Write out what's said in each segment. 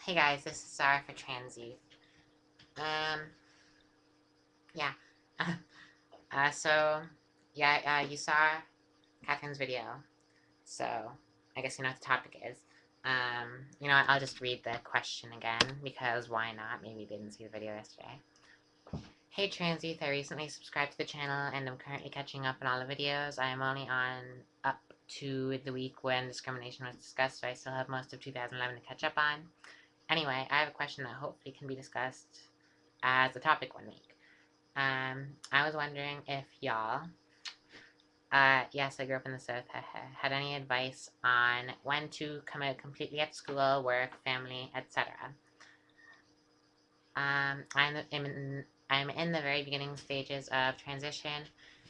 Hey guys, this is Zara for Trans Youth. Um, yeah. You saw Catherine's video, so I guess you know what the topic is. I'll just read the question again, because why not? Maybe you didn't see the video yesterday. Hey Trans Youth, I recently subscribed to the channel, and I'm currently catching up on all the videos. I am only on up to the week when discrimination was discussed, so I still have most of 2011 to catch up on. Anyway, I have a question that hopefully can be discussed as a topic one week. I was wondering if y'all, yes, I grew up in the South, had any advice on when to come out completely at school, work, family, etc. I'm in the very beginning stages of transition,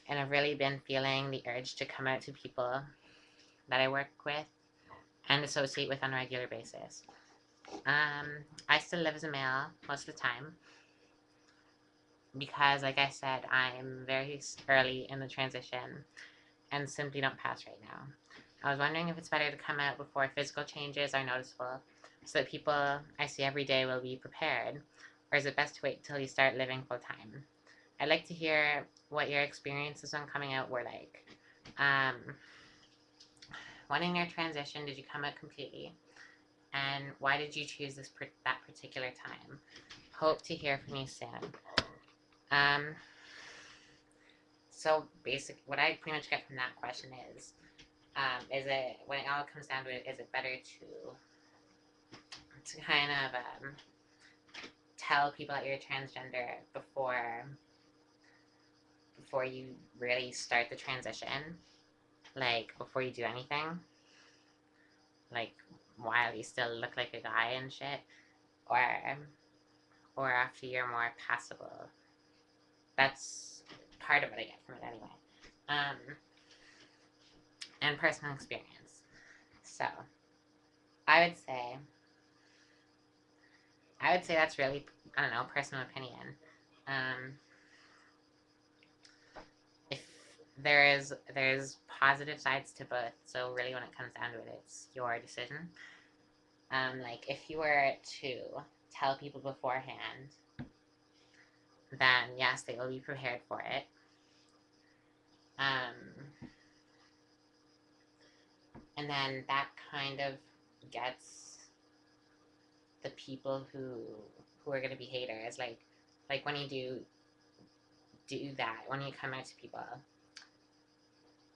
and I've really been feeling the urge to come out to people that I work with and associate with on a regular basis. I still live as a male most of the time because, like I said, I'm very early in the transition and simply don't pass right now. I was wondering if it's better to come out before physical changes are noticeable so that people I see every day will be prepared, or is it best to wait until you start living full time? I'd like to hear what your experiences on coming out were like. When in your transition did you come out completely? And why did you choose that particular time? Hope to hear from you soon. So what I pretty much get from that question is it, when it all comes down to it, is it better to kind of tell people that you're transgender before you really start the transition, like before you do anything, like while you still look like a guy and shit, or after you're more passable? That's part of what I get from it anyway. And personal experience. So, I would say that's really, I don't know, personal opinion. If there's positive sides to both, so really when it comes down to it, it's your decision. Like if you were to tell people beforehand, then yes, they will be prepared for it. And then that kind of gets the people who are going to be haters, like when you do that, when you come out to people,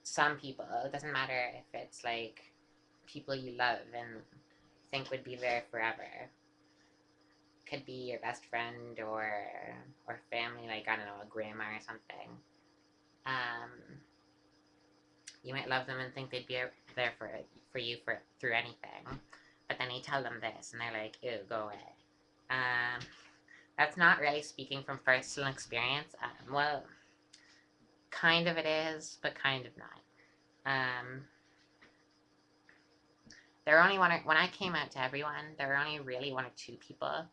some people, it doesn't matter if it's like people you love and think would be there forever, could be your best friend or family, like I don't know, a grandma or something. You might love them and think they'd be there for you through anything, but then you tell them this and they're like, ew, go away. That's not really speaking from personal experience. Well, kind of it is, but kind of not. There were only when I came out to everyone, there were only really one or two people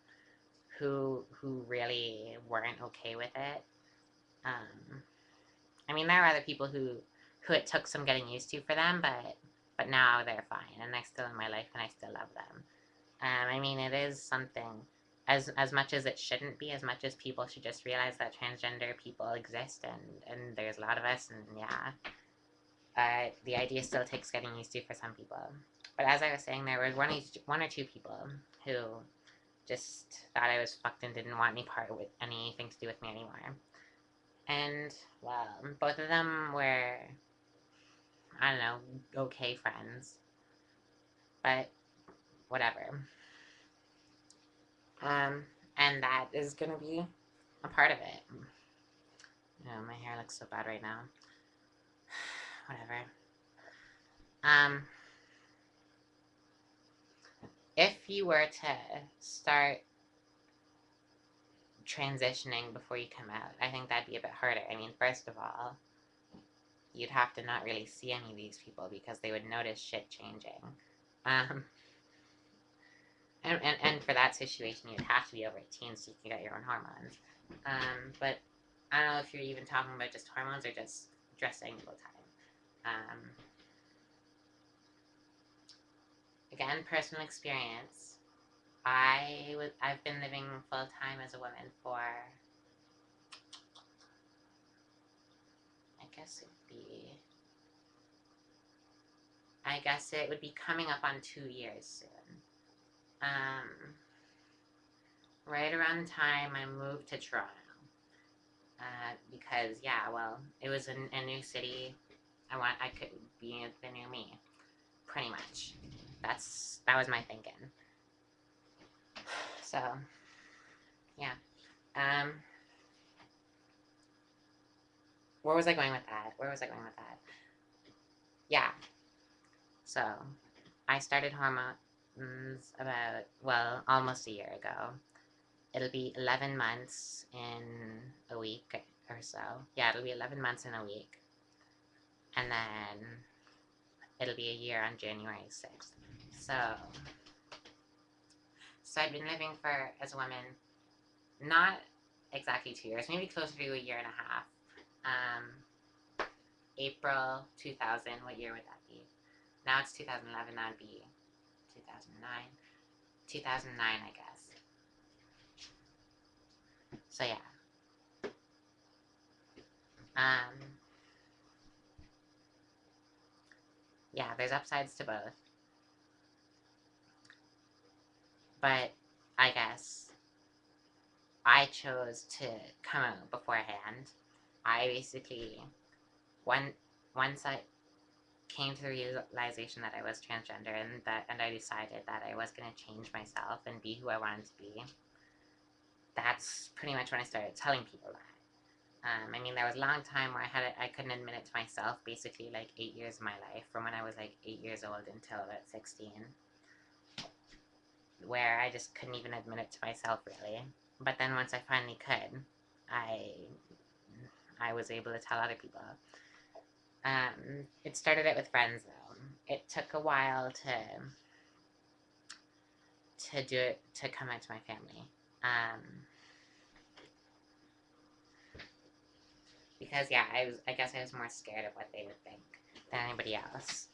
who really weren't okay with it. I mean, there are other people who it took some getting used to for them, but now they're fine and they're still in my life and I still love them. I mean, it is something, as much as it shouldn't be, as much as people should just realize that transgender people exist and there's a lot of us, and yeah, the idea still takes getting used to for some people. But as I was saying, there were one or two people who just thought I was fucked and didn't want anything to do with me anymore. And, well, both of them were, I don't know, okay friends. But, whatever. And that is gonna be a part of it. Oh, my hair looks so bad right now. Whatever. If you were to start transitioning before you come out, I think that'd be a bit harder. I mean, first of all, you'd have to not really see any of these people because they would notice shit changing. And for that situation, you'd have to be over 18 so you can get your own hormones. But I don't know if you're even talking about just hormones or just dressing full time. Again, personal experience. I've been living full time as a woman for, I guess it would be coming up on 2 years soon. Right around the time I moved to Toronto. Because yeah, well, it was a new city. I could be the new me, pretty much. That was my thinking. So, yeah. Where was I going with that? Yeah. So, I started hormones about, well, almost a year ago. It'll be 11 months in a week or so. Yeah, it'll be 11 months in a week. And then it'll be a year on January 6th. So I've been living as a woman, not exactly 2 years, maybe closer to a year and a half. April 2000, what year would that be? Now it's 2011, that would be 2009. 2009, I guess. So yeah. Yeah, there's upsides to both. But I guess I chose to come out beforehand. I basically, once I came to the realization that I was transgender and I decided that I was going to change myself and be who I wanted to be, that's pretty much when I started telling people that. I mean, there was a long time where I couldn't admit it to myself, basically like 8 years of my life, from when I was like 8 years old until about 16, where I just couldn't even admit it to myself, really. But then once I finally could, I was able to tell other people. It started out with friends, though. It took a while to do it, to come out to my family. Because yeah, I guess I was more scared of what they would think than anybody else.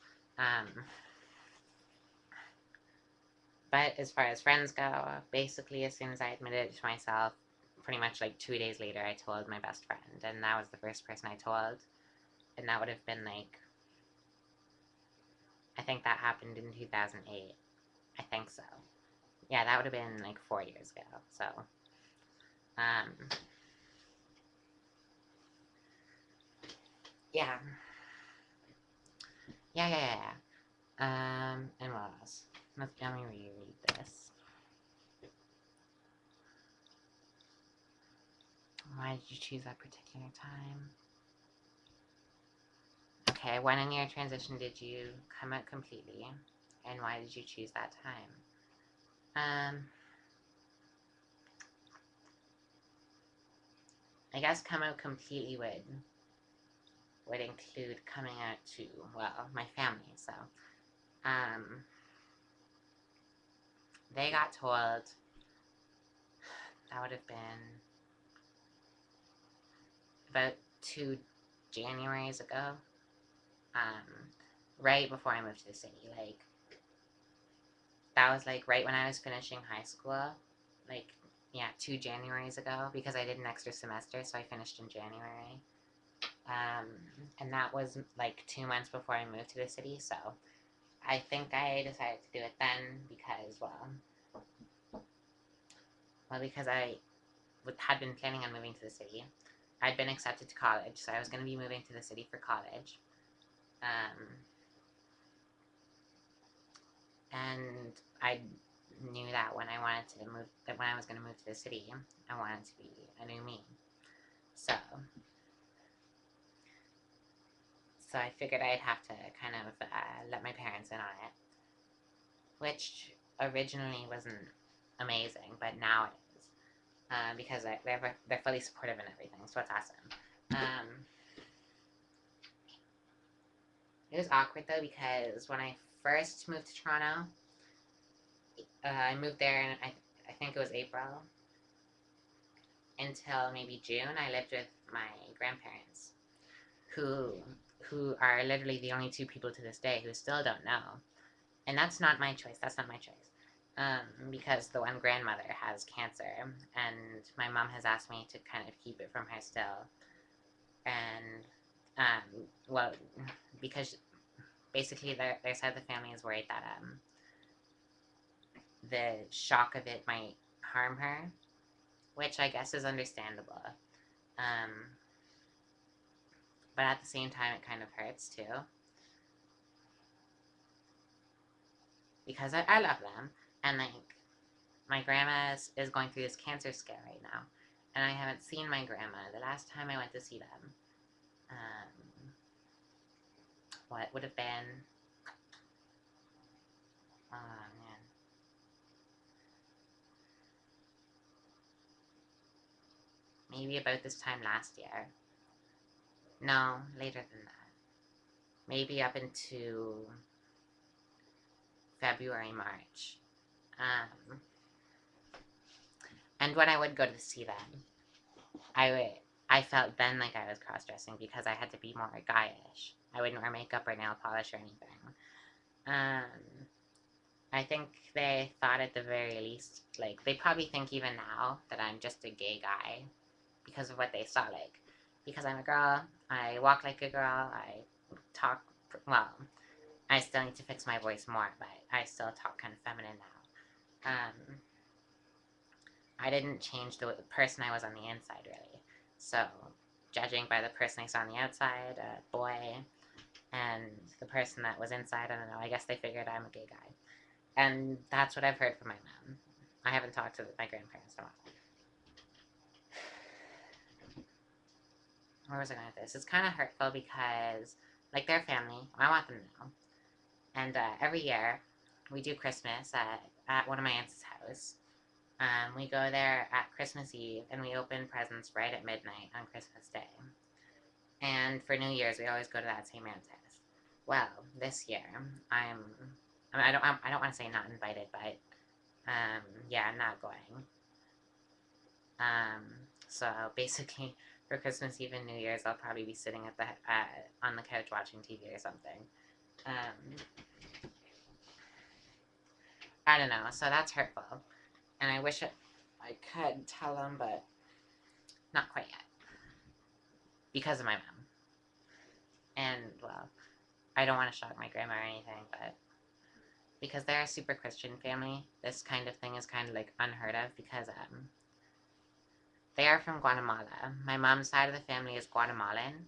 But as far as friends go, basically as soon as I admitted it to myself, pretty much like 2 days later, I told my best friend, and that was the first person I told, and that would have been like, I think that happened in 2008. I think so. Yeah, that would have been like 4 years ago. So, yeah. And what else? Let me reread this. Why did you choose that particular time? Okay, when in your transition did you come out completely? And why did you choose that time? I guess come out completely would include coming out to, well, my family, so. They got told, that would have been about 2 Januaries ago. Right before I moved to the city. Like, that was like right when I was finishing high school. Like, yeah, 2 Januaries ago, because I did an extra semester, so I finished in January. And that was like 2 months before I moved to the city, so I think I decided to do it then because, because I had been planning on moving to the city. I'd been accepted to college, so I was going to be moving to the city for college. And I knew that when I was going to move to the city, I wanted to be a new me. So I figured I'd have to kind of let my parents in on it, which originally wasn't amazing, but now it is, because they're fully supportive and everything, so it's awesome. It was awkward though, because when I first moved to Toronto, I moved there and I think it was April until maybe June. I lived with my grandparents, who are literally the only 2 people to this day who still don't know. And that's not my choice. Because the one grandmother has cancer, and my mom has asked me to kind of keep it from her still. And, well, because basically their side of the family is worried that, the shock of it might harm her, which I guess is understandable. Um, but at the same time, it kind of hurts too. Because I love them, and like, my grandma is going through this cancer scare right now, and I haven't seen my grandma. The last time I went to see them, what would have been, oh man, maybe about this time last year. No, later than that. Maybe up into February, March. Um, and when I would go to see them, I felt then like I was cross-dressing because I had to be more guyish. I wouldn't wear makeup or nail polish or anything. I think they thought at the very least, like, they probably think even now that I'm just a gay guy because of what they saw, like, because I'm a girl, I walk like a girl, I talk, well, I still need to fix my voice more, but I still talk kind of feminine now. I didn't change the person I was on the inside, really. So, judging by the person I saw on the outside, a boy, and the person that was inside, I don't know, I guess they figured I'm a gay guy. And that's what I've heard from my mom. I haven't talked to my grandparents in a while. Where was I going with this? It's kind of hurtful because, like, their family, I want them to know. And every year, we do Christmas at one of my aunt's house. We go there at Christmas Eve, and we open presents right at midnight on Christmas Day. And for New Year's, we always go to that same aunt's house. Well, this year, I don't want to say not invited, but, yeah, I'm not going. So basically, for Christmas Eve and New Year's, I'll probably be sitting on the couch watching TV or something. I don't know, so that's hurtful. And I wish I could tell them, but not quite yet. Because of my mom. And, well, I don't want to shock my grandma or anything, but because they're a super Christian family, this kind of thing is kind of, like, unheard of because, they are from Guatemala. My mom's side of the family is Guatemalan.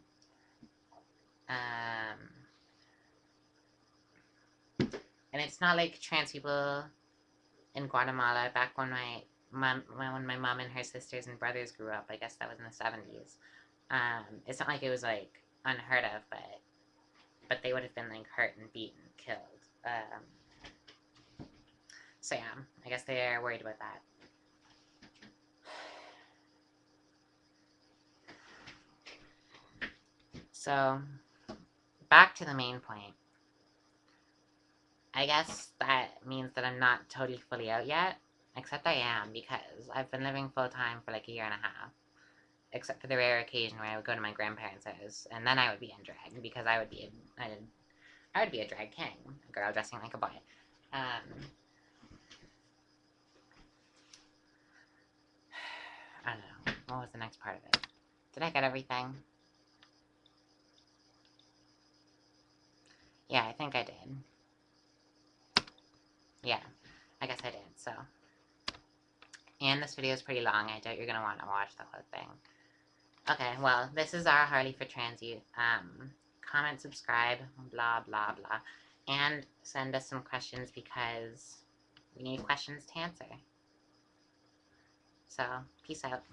And it's not like trans people in Guatemala back when my mom and her sisters and brothers grew up. I guess that was in the 70s. It's not like it was, like, unheard of, but they would have been, like, hurt and beaten, killed. So yeah, I guess they're worried about that. So, back to the main point. I guess that means that I'm not totally fully out yet, except I am, because I've been living full-time for like a year and a half. Except for the rare occasion where I would go to my grandparents' house, and then I would be in drag, because I would be a drag king, a girl dressing like a boy. I don't know, what was the next part of it? Did I get everything? Yeah, I think I did. Yeah, I guess I did, so. And this video is pretty long, I doubt you're gonna want to watch the whole thing. Okay, well, this is ZaraHarley for Trans Youth. Comment, subscribe, blah, blah, blah. And send us some questions because we need questions to answer. So, peace out.